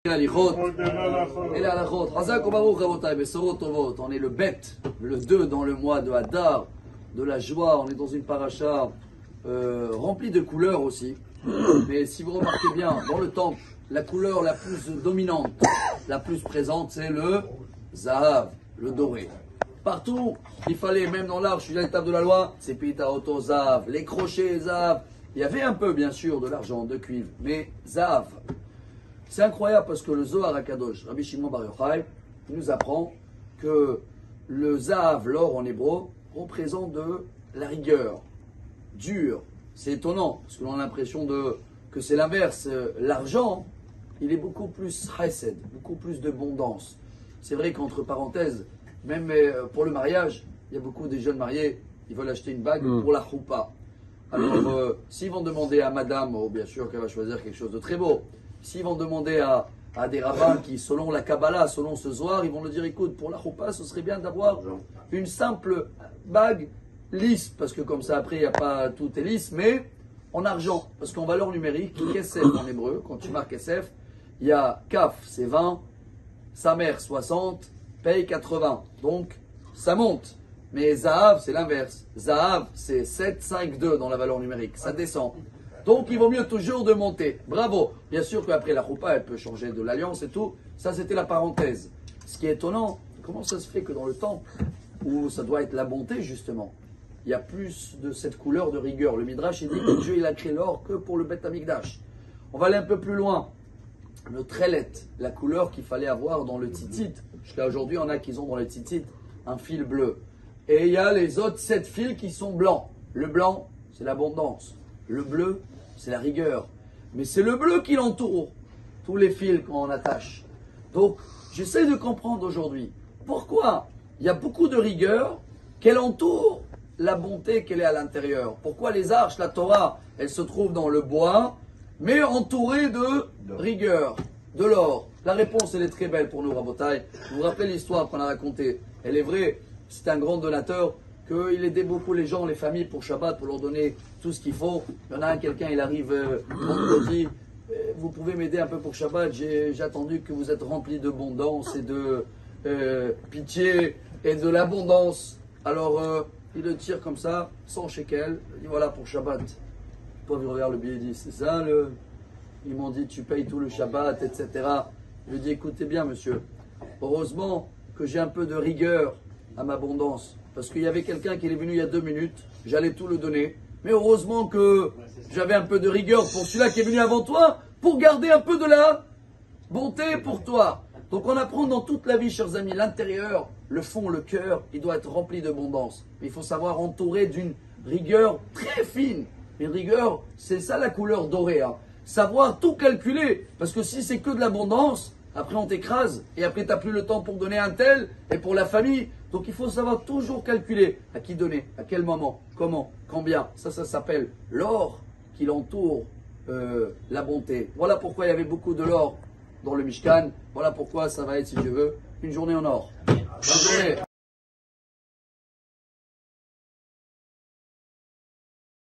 Et la halachot. On est le bête, le 2 dans le mois de Hadar, de la joie. On est dans une paracha remplie de couleurs aussi. Mais si vous remarquez bien, dans le temple, la couleur la plus dominante, la plus présente, c'est le zahav, le doré. Partout, il fallait, même dans l'arche, je suis à l'étape de la loi, c'est pita auto zahav, les crochets zahav. Il y avait un peu, bien sûr, de l'argent, de cuivre, mais zahav. C'est incroyable parce que le Zohar HaKadosh, Rabbi Shimon Bar Yochai, il nous apprend que le zahav, l'or en hébreu, représente de la rigueur, dur. C'est étonnant, parce qu'on a l'impression que c'est l'inverse. L'argent, il est beaucoup plus chesed, beaucoup plus d'abondance. C'est vrai qu'entre parenthèses, même pour le mariage, il y a beaucoup de jeunes mariés, ils veulent acheter une bague pour la choupa. Alors, s'ils vont demander à madame, oh, bien sûr qu'elle va choisir quelque chose de très beau, s'ils vont demander à des rabbins qui, selon la Kabbalah, selon ce Zohar, ils vont leur dire, écoute, pour la choupa, ce serait bien d'avoir une simple bague lisse, parce que comme ça, après, il n'y a pas tout est lisse, mais en argent, parce qu'en valeur numérique, Kesef en hébreu, quand tu marques Kesef, il y a Kaf, c'est 20, Samer, 60, Pei, 80. Donc, ça monte. Mais Zahav, c'est l'inverse. Zahav, c'est 7, 5, 2 dans la valeur numérique. Ça descend. Donc, il vaut mieux toujours de monter. Bravo. Bien sûr qu'après la choupa, elle peut changer de l'alliance et tout. Ça, c'était la parenthèse. Ce qui est étonnant, comment ça se fait que dans le temple, où ça doit être la bonté, justement, il y a plus de cette couleur de rigueur. Le Midrash, il dit que Dieu, il a créé l'or que pour le Beth Amikdash. On va aller un peu plus loin. Le trelet, la couleur qu'il fallait avoir dans le tzitzit. Jusqu'à aujourd'hui, on a qui ont dans le tzitzit un fil bleu. Et il y a les autres 7 fils qui sont blancs. Le blanc, c'est l'abondance. Le bleu, c'est la rigueur. Mais c'est le bleu qui l'entoure. Tous les fils qu'on attache. Donc, j'essaie de comprendre aujourd'hui pourquoi il y a beaucoup de rigueur qu'elle entoure la bonté qu'elle est à l'intérieur. Pourquoi les arches, la Torah, elles se trouvent dans le bois, mais entourées de rigueur, de l'or. La réponse, elle est très belle pour nous, Rabotai. Vous vous rappelez l'histoire qu'on a racontée? Elle est vraie. C'est un grand donateur, qu'il aidait beaucoup les gens, les familles pour Shabbat, pour leur donner tout ce qu'il faut. Il y en a un, quelqu'un, il arrive vendredi. Vous pouvez m'aider un peu pour Shabbat? J'ai attendu que vous êtes remplis d'abondance et de pitié et de l'abondance. Alors, il le tire comme ça, 100 shekels. Il dit voilà pour Shabbat. Le pauvre, il regarde le billet, il dit c'est ça le. Ils m'ont dit tu payes tout le Shabbat, etc. Je lui dis écoutez bien monsieur, heureusement que j'ai un peu de rigueur à ma abondance. Parce qu'il y avait quelqu'un qui est venu il y a 2 minutes, j'allais tout le donner. Mais heureusement que j'avais un peu de rigueur pour celui-là qui est venu avant toi, pour garder un peu de la bonté pour toi. Donc on apprend dans toute la vie, chers amis, l'intérieur, le fond, le cœur, il doit être rempli d'abondance. Mais il faut savoir entourer d'une rigueur très fine. Une rigueur, c'est ça la couleur dorée. Hein. Savoir tout calculer. Parce que si c'est que de l'abondance, après on t'écrase. Et après tu n'as plus le temps pour donner un tel et pour la famille. Donc il faut savoir toujours calculer à qui donner, à quel moment, comment, combien. Ça s'appelle l'or qui l'entoure la bonté. Voilà pourquoi il y avait beaucoup de l'or dans le Mishkan. Voilà pourquoi ça va être, si je veux, une journée en or. Bonne journée.